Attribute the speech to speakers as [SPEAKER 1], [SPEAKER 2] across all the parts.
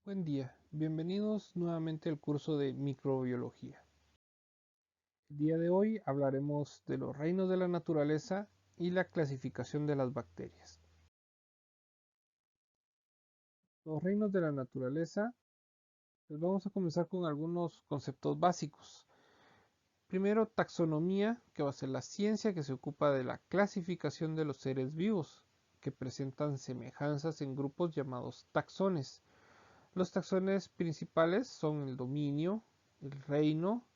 [SPEAKER 1] Buen día, bienvenidos nuevamente al curso de microbiología. El día de hoy hablaremos de los reinos de la naturaleza y la clasificación de las bacterias. Los reinos de la naturaleza, pues vamos a comenzar con algunos conceptos básicos. Primero, taxonomía, que va a ser la ciencia que se ocupa de la clasificación de los seres vivos, que presentan semejanzas en grupos llamados taxones. Los taxones principales son el dominio, el reino,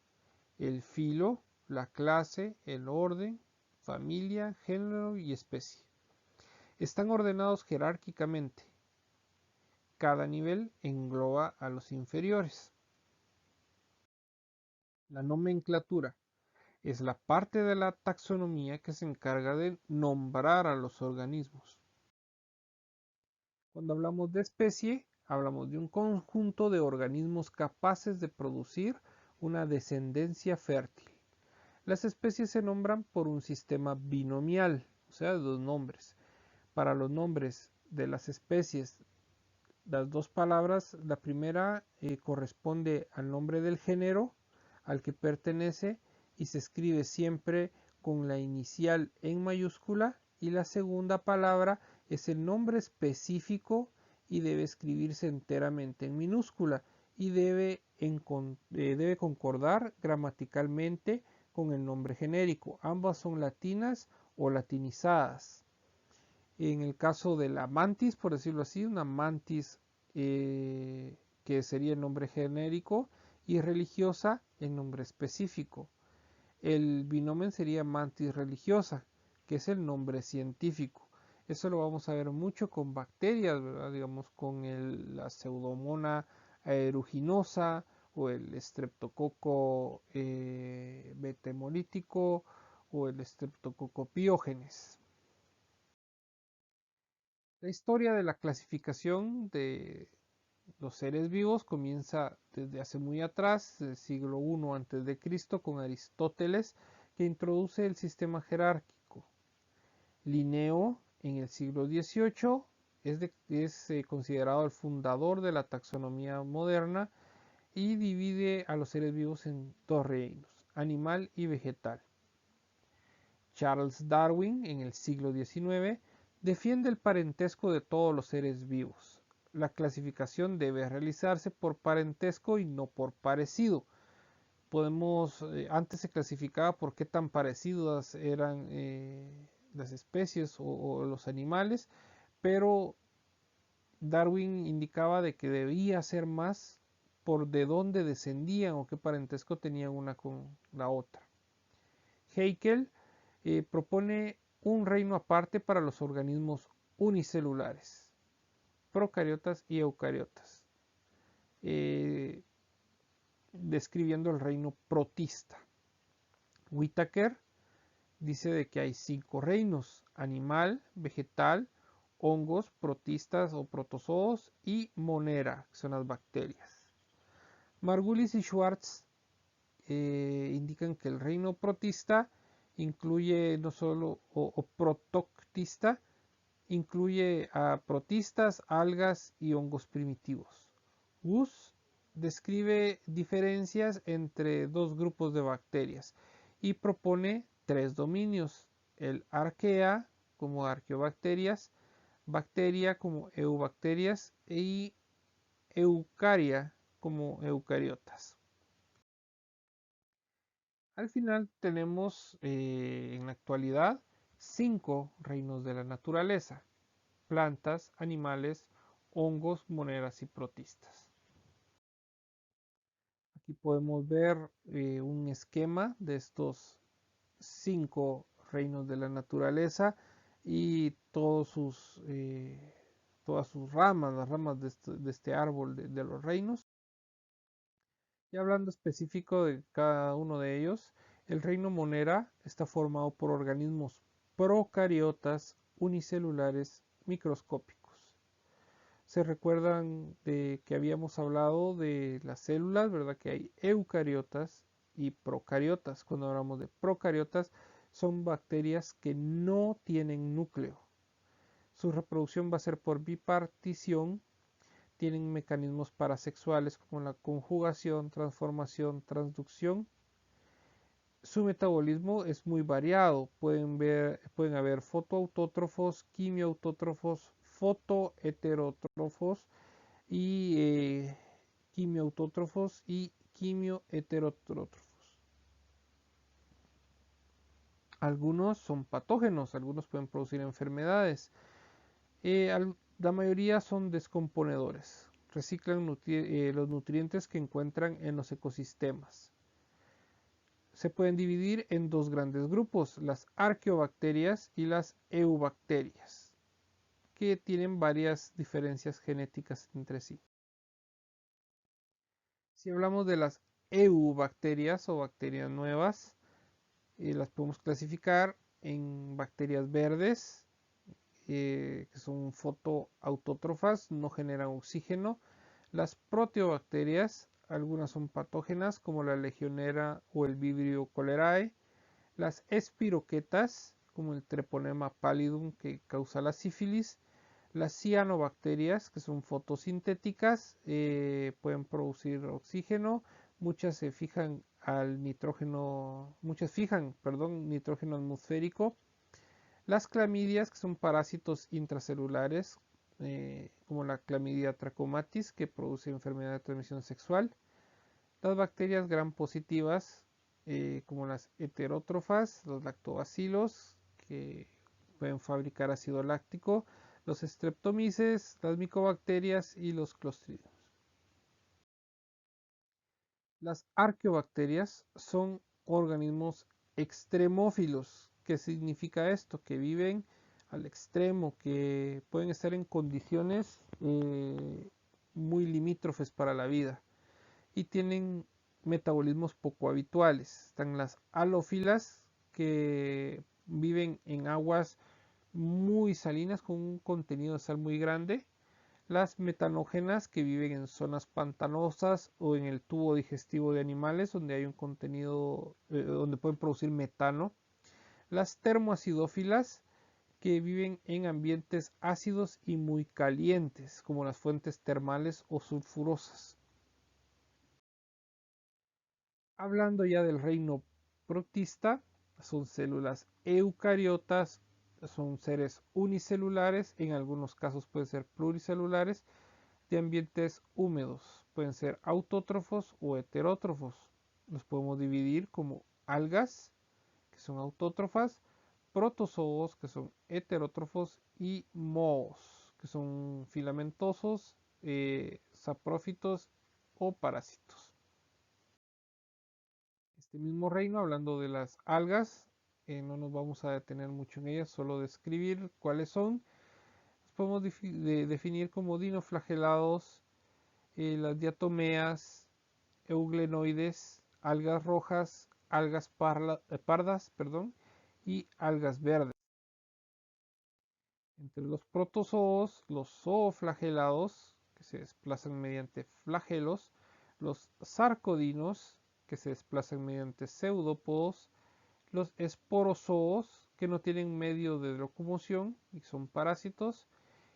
[SPEAKER 1] el filo, la clase, el orden, familia, género y especie. Están ordenados jerárquicamente. Cada nivel engloba a los inferiores. La nomenclatura es la parte de la taxonomía que se encarga de nombrar a los organismos. Cuando hablamos de especie, hablamos de un conjunto de organismos capaces de producir una descendencia fértil. Las especies se nombran por un sistema binomial, o sea, de dos nombres. Para los nombres de las especies, las dos palabras, la primera corresponde al nombre del género al que pertenece y se escribe siempre con la inicial en mayúscula, y la segunda palabra es el nombre específico y debe escribirse enteramente en minúscula y debe concordar gramaticalmente con el nombre genérico. Ambas son latinas o latinizadas. En el caso de la mantis, por decirlo así, una mantis que sería el nombre genérico, y religiosa el nombre específico. El binomen sería mantis religiosa, que es el nombre científico. Eso lo vamos a ver mucho con bacterias, ¿verdad? Digamos con la pseudomonas aeruginosa o el streptococo beta hemolítico o el streptococo piógenes. La historia de la clasificación de los seres vivos comienza desde hace muy atrás, del siglo I a.C., con Aristóteles, que introduce el sistema jerárquico. Linneo, en el siglo XVIII, es considerado el fundador de la taxonomía moderna y divide a los seres vivos en dos reinos, animal y vegetal. Charles Darwin, en el siglo XIX, defiende el parentesco de todos los seres vivos. La clasificación debe realizarse por parentesco y no por parecido. Antes se clasificaba por qué tan parecidas eran las especies o los animales, pero Darwin indicaba de que debía ser más por de dónde descendían o qué parentesco tenían una con la otra. Haeckel propone un reino aparte para los organismos unicelulares, procariotas y eucariotas, eh, describiendo el reino protista. Whittaker dice de que hay 5 reinos: animal, vegetal, hongos, protistas o protozoos y monera, que son las bacterias. Margulis y Schwartz indican que el reino protista incluye no solo o protoctista incluye a protistas, algas y hongos primitivos. Woos describe diferencias entre dos grupos de bacterias y propone 3 dominios: el arquea como arqueobacterias, bacteria como eubacterias y eucaria como eucariotas. Al final tenemos en la actualidad 5 reinos de la naturaleza: plantas, animales, hongos, monedas y protistas. Aquí podemos ver un esquema de estos 5 reinos de la naturaleza y todas sus ramas, las ramas de este árbol de los reinos. Y hablando específico de cada uno de ellos, el reino monera está formado por organismos procariotas unicelulares microscópicos. Se recuerdan de que habíamos hablado de las células, ¿verdad? Que hay eucariotas y procariotas. Cuando hablamos de procariotas, son bacterias que no tienen núcleo. Su reproducción va a ser por bipartición, tienen mecanismos parasexuales como la conjugación, transformación, transducción. Su metabolismo es muy variado. Pueden haber fotoautótrofos, quimioautótrofos, fotoheterótrofos y quimioautótrofos y quimioheterótrofos. Algunos son patógenos, algunos pueden producir enfermedades. La mayoría son descomponedores. Reciclan los nutrientes que encuentran en los ecosistemas. Se pueden dividir en dos grandes grupos, las arqueobacterias y las eubacterias, que tienen varias diferencias genéticas entre sí. Si hablamos de las eubacterias o bacterias nuevas, las podemos clasificar en bacterias verdes, que son fotoautótrofas, no generan oxígeno. Las proteobacterias, algunas son patógenas como la legionera o el vibrio cholerae. Las espiroquetas, como el treponema pallidum que causa la sífilis. Las cianobacterias, que son fotosintéticas, pueden producir oxígeno. Muchas se fijan al nitrógeno, nitrógeno atmosférico. Las clamidias, que son parásitos intracelulares, como la clamidia trachomatis, que produce enfermedad de transmisión sexual. Las bacterias gram positivas, como las heterótrofas, los lactobacilos, que pueden fabricar ácido láctico, los streptomyces, las micobacterias y los clostridios. Las arqueobacterias son organismos extremófilos. ¿Qué significa esto? Que viven al extremo, que pueden estar en condiciones muy limítrofes para la vida y tienen metabolismos poco habituales. Están las halófilas, que viven en aguas muy salinas con un contenido de sal muy grande. Las metanógenas, que viven en zonas pantanosas o en el tubo digestivo de animales donde hay un contenido, donde pueden producir metano. Las termoacidófilas, que viven en ambientes ácidos y muy calientes, como las fuentes termales o sulfurosas. Hablando ya del reino protista, son células eucariotas, son seres unicelulares, en algunos casos pueden ser pluricelulares, de ambientes húmedos, pueden ser autótrofos o heterótrofos. Los podemos dividir como algas, que son autótrofas, protozoos, que son heterótrofos, y mohos, que son filamentosos, saprófitos o parásitos. Este mismo reino, hablando de las algas, no nos vamos a detener mucho en ellas, solo describir cuáles son. Los podemos definir como dinoflagelados, las diatomeas, euglenoides, algas rojas, algas pardas, y algas verdes. Entre los protozoos, los zooflagelados, que se desplazan mediante flagelos, los sarcodinos, que se desplazan mediante pseudópodos, los esporozoos, que no tienen medio de locomoción y son parásitos,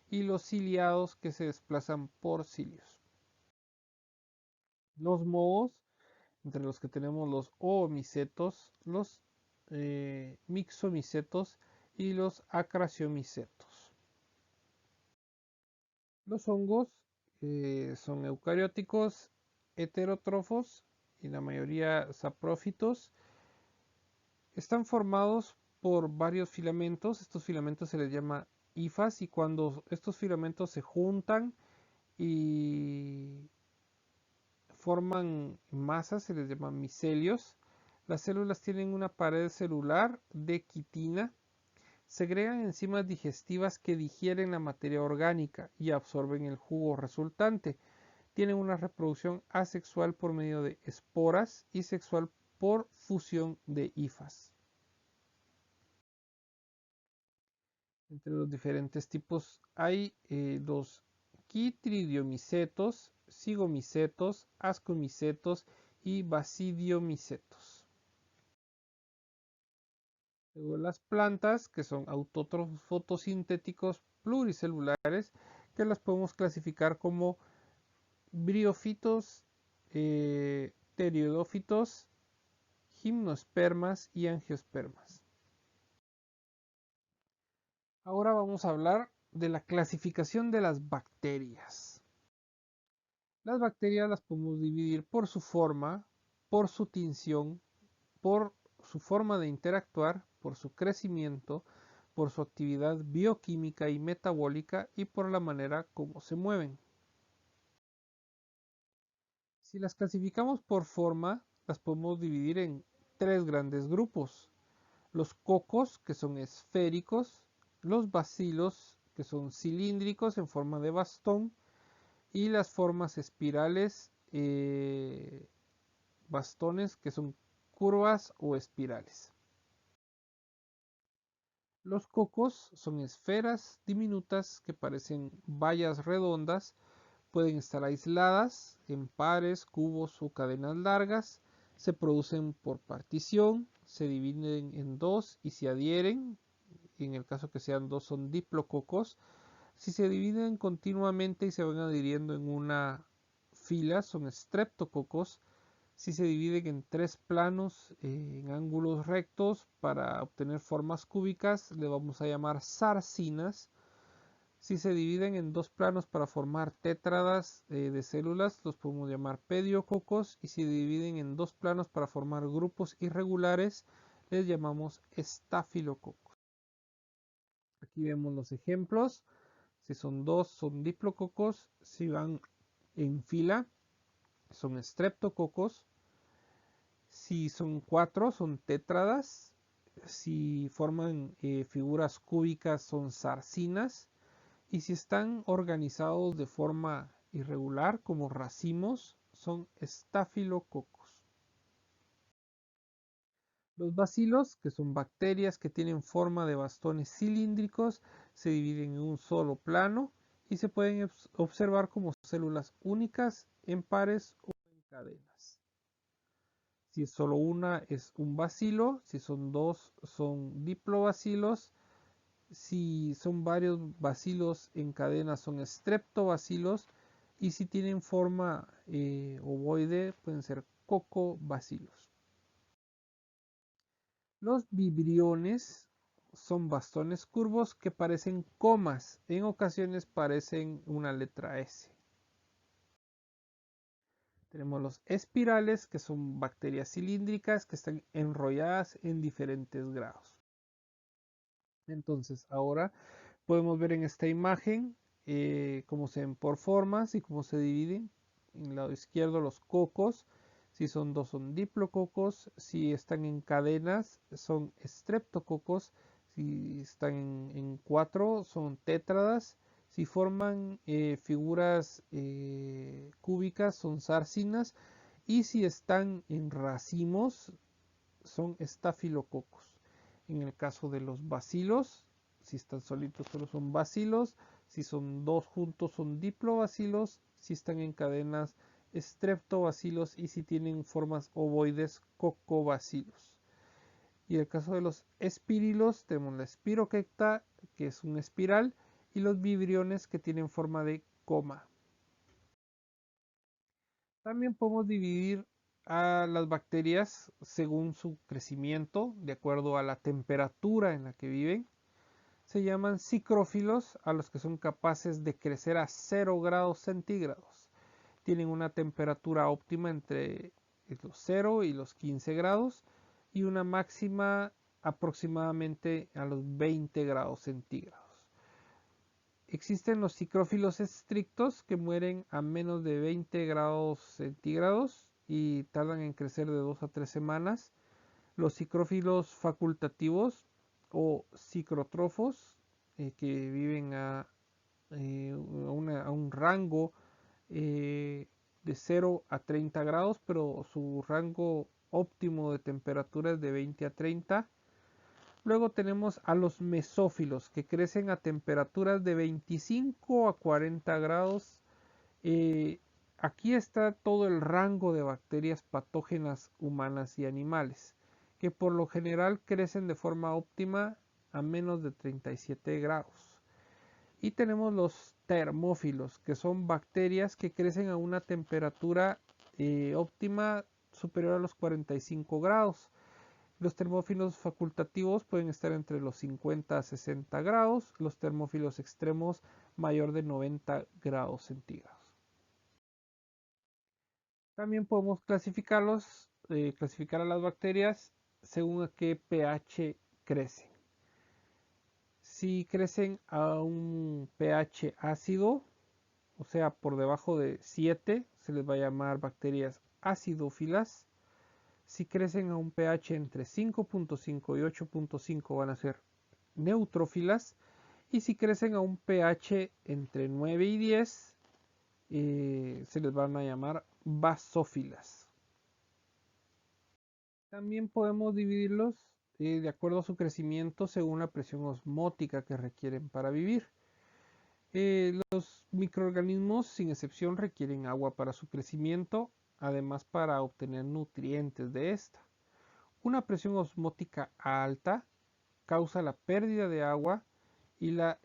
[SPEAKER 1] y los ciliados, que se desplazan por cilios. Los mohos, entre los que tenemos los oomicetos, los mixomicetos y los acraciomicetos. Los hongos son eucarióticos, heterótrofos y la mayoría saprófitos. Están formados por varios filamentos. Estos filamentos se les llama hifas, y cuando estos filamentos se juntan y forman masas se les llama micelios. Las células tienen una pared celular de quitina. Segregan enzimas digestivas que digieren la materia orgánica y absorben el jugo resultante. Tienen una reproducción asexual por medio de esporas y sexual por fusión de hifas. Entre los diferentes tipos hay los quitridiomicetos, zigomicetos, ascomicetos y basidiomicetos. Luego las plantas, que son autótrofos fotosintéticos pluricelulares, que las podemos clasificar como briófitos, pteriodófitos, gimnospermas y angiospermas. Ahora vamos a hablar de la clasificación de las bacterias. Las bacterias las podemos dividir por su forma, por su tinción, por su forma de interactuar, por su crecimiento, por su actividad bioquímica y metabólica y por la manera como se mueven. Si las clasificamos por forma, las podemos dividir en tres grandes grupos. Los cocos, que son esféricos, los bacilos, que son cilíndricos en forma de bastón, y las formas espirales, bastones, que son curvas o espirales. Los cocos son esferas diminutas que parecen bayas redondas, pueden estar aisladas en pares, cubos o cadenas largas, se producen por partición, se dividen en dos y se adhieren, en el caso que sean dos son diplococos. Si se dividen continuamente y se van adhiriendo en una fila son streptococos. Si se dividen en tres planos en ángulos rectos para obtener formas cúbicas, le vamos a llamar sarcinas. Si se dividen en dos planos para formar tétradas de células, los podemos llamar pediococos. Y si se dividen en dos planos para formar grupos irregulares, les llamamos estafilococos. Aquí vemos los ejemplos. Si son dos, son diplococos. Si van en fila, son streptococos. Si son cuatro, son tétradas. Si forman figuras cúbicas, son sarcinas. Y si están organizados de forma irregular, como racimos, son estafilococos. Los bacilos, que son bacterias que tienen forma de bastones cilíndricos, se dividen en un solo plano y se pueden observar como células únicas, en pares o en cadenas. Si es solo una, es un bacilo. Si son dos, son diplobacilos. Si son varios bacilos en cadena, son streptobacilos. Y si tienen forma ovoide, pueden ser cocobacilos. Los vibriones son bastones curvos que parecen comas. En ocasiones parecen una letra S. Tenemos los espirales, que son bacterias cilíndricas que están enrolladas en diferentes grados. Entonces, ahora podemos ver en esta imagen cómo se ven por formas y cómo se dividen. En el lado izquierdo los cocos, si son dos son diplococos, si están en cadenas son streptococos, si están en cuatro son tétradas, si forman figuras cúbicas son sarcinas y si están en racimos son estafilococos. En el caso de los bacilos, si están solitos solo son bacilos, si son dos juntos son diplobacilos, si están en cadenas streptobacilos y si tienen formas ovoides cocobacilos. Y en el caso de los espirilos tenemos la espiroquecta, que es una espiral, y los vibriones que tienen forma de coma. También podemos dividir a las bacterias según su crecimiento, de acuerdo a la temperatura en la que viven. Se llaman psicrófilos a los que son capaces de crecer a 0 grados centígrados. Tienen una temperatura óptima entre los 0 y los 15 grados y una máxima aproximadamente a los 20 grados centígrados. Existen los psicrófilos estrictos que mueren a menos de 20 grados centígrados y tardan en crecer de 2 a 3 semanas. Los psicrófilos facultativos o psicrótrofos que viven a un rango de 0 a 30 grados, pero su rango óptimo de temperatura es de 20 a 30. Luego tenemos a los mesófilos que crecen a temperaturas de 25 a 40 grados. Aquí está todo el rango de bacterias patógenas humanas y animales, que por lo general crecen de forma óptima a menos de 37 grados. Y tenemos los termófilos, que son bacterias que crecen a una temperatura óptima superior a los 45 grados. Los termófilos facultativos pueden estar entre los 50 a 60 grados, los termófilos extremos mayor de 90 grados centígrados. También podemos clasificar a las bacterias según a qué pH crecen. Si crecen a un pH ácido, o sea, por debajo de 7, se les va a llamar bacterias acidófilas. Si crecen a un pH entre 5.5 y 8.5 van a ser neutrófilas. Y si crecen a un pH entre 9 y 10, se les van a llamar basófilas. También podemos dividirlos de acuerdo a su crecimiento según la presión osmótica que requieren para vivir. Los microorganismos, sin excepción, requieren agua para su crecimiento, además para obtener nutrientes de esta. Una presión osmótica alta causa la pérdida de agua y la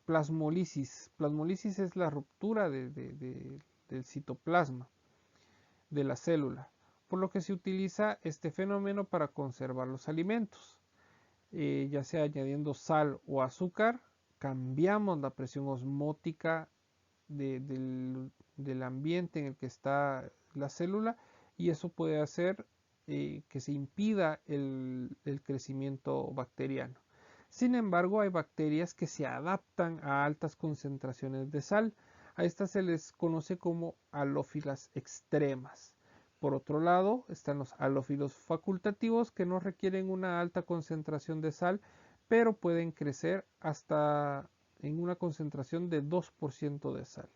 [SPEAKER 1] plasmólisis. Plasmólisis es la ruptura del citoplasma de la célula, por lo que se utiliza este fenómeno para conservar los alimentos. Ya sea añadiendo sal o azúcar, cambiamos la presión osmótica del ambiente en el que está la célula y eso puede hacer que se impida el crecimiento bacteriano. Sin embargo, hay bacterias que se adaptan a altas concentraciones de sal. A estas se les conoce como halófilas extremas. Por otro lado, están los halófilos facultativos que no requieren una alta concentración de sal, pero pueden crecer hasta en una concentración de 2% de sal.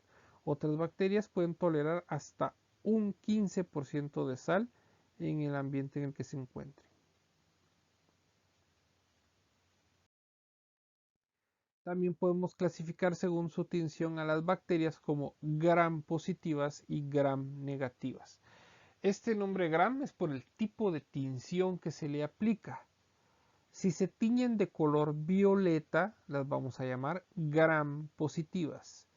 [SPEAKER 1] Otras bacterias pueden tolerar hasta un 15% de sal en el ambiente en el que se encuentren. También podemos clasificar según su tinción a las bacterias como gram positivas y gram negativas. Este nombre gram es por el tipo de tinción que se le aplica. Si se tiñen de color violeta, las vamos a llamar gram positivas.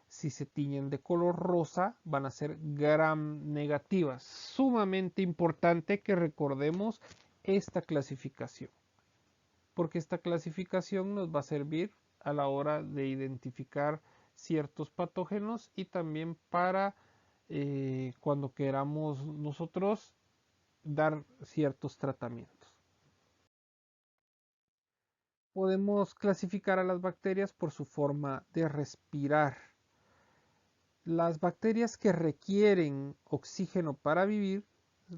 [SPEAKER 1] Si se tiñen de color rosa, van a ser gram negativas. Sumamente importante que recordemos esta clasificación, porque esta clasificación nos va a servir a la hora de identificar ciertos patógenos y también para cuando queramos nosotros dar ciertos tratamientos. Podemos clasificar a las bacterias por su forma de respirar. Las bacterias que requieren oxígeno para vivir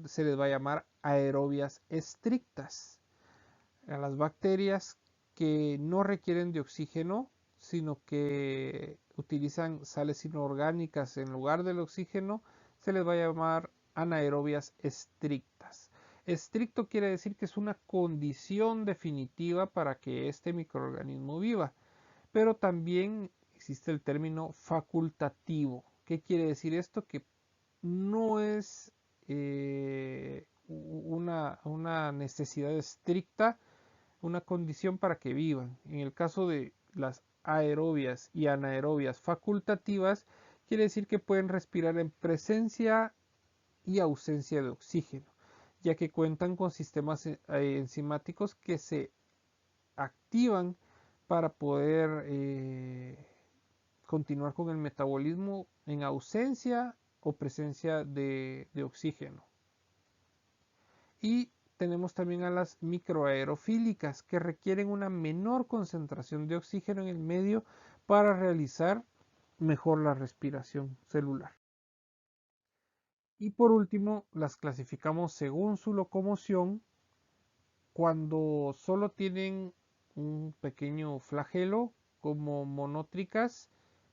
[SPEAKER 1] se les va a llamar aerobias estrictas. A las bacterias que no requieren de oxígeno, sino que utilizan sales inorgánicas en lugar del oxígeno, se les va a llamar anaerobias estrictas. Estricto quiere decir que es una condición definitiva para que este microorganismo viva, pero también existe el término facultativo. ¿Qué quiere decir esto? Que no es una necesidad estricta, una condición para que vivan. En el caso de las aerobias y anaerobias facultativas, quiere decir que pueden respirar en presencia y ausencia de oxígeno, ya que cuentan con sistemas enzimáticos que se activan para poder continuar con el metabolismo en ausencia o presencia de oxígeno. Y tenemos también a las microaerofílicas que requieren una menor concentración de oxígeno en el medio para realizar mejor la respiración celular. Y por último, las clasificamos según su locomoción. Cuando solo tienen un pequeño flagelo, como monótricas,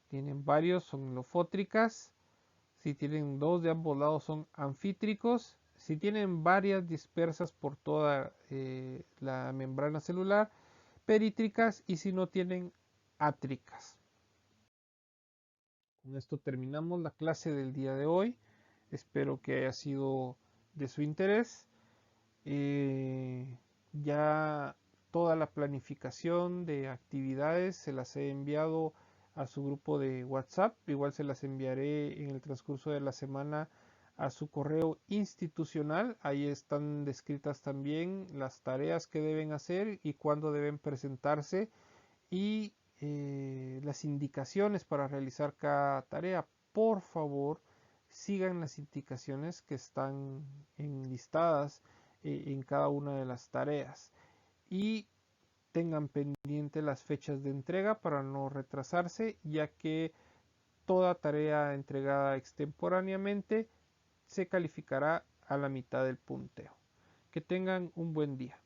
[SPEAKER 1] tienen varios, son lofótricas. Si tienen dos de ambos lados, son anfítricos. Si tienen varias dispersas por toda la membrana celular, perítricas. Y si no tienen, átricas. Con esto terminamos la clase del día de hoy. Espero que haya sido de su interés. Ya toda la planificación de actividades se las he enviado a su grupo de WhatsApp. Igual se las enviaré en el transcurso de la semana a su correo institucional. Ahí están descritas también las tareas que deben hacer y cuándo deben presentarse y las indicaciones para realizar cada tarea. Por favor, sigan las indicaciones que están enlistadas en cada una de las tareas y tengan pendiente las fechas de entrega para no retrasarse, ya que toda tarea entregada extemporáneamente se calificará a la mitad del punteo. Que tengan un buen día.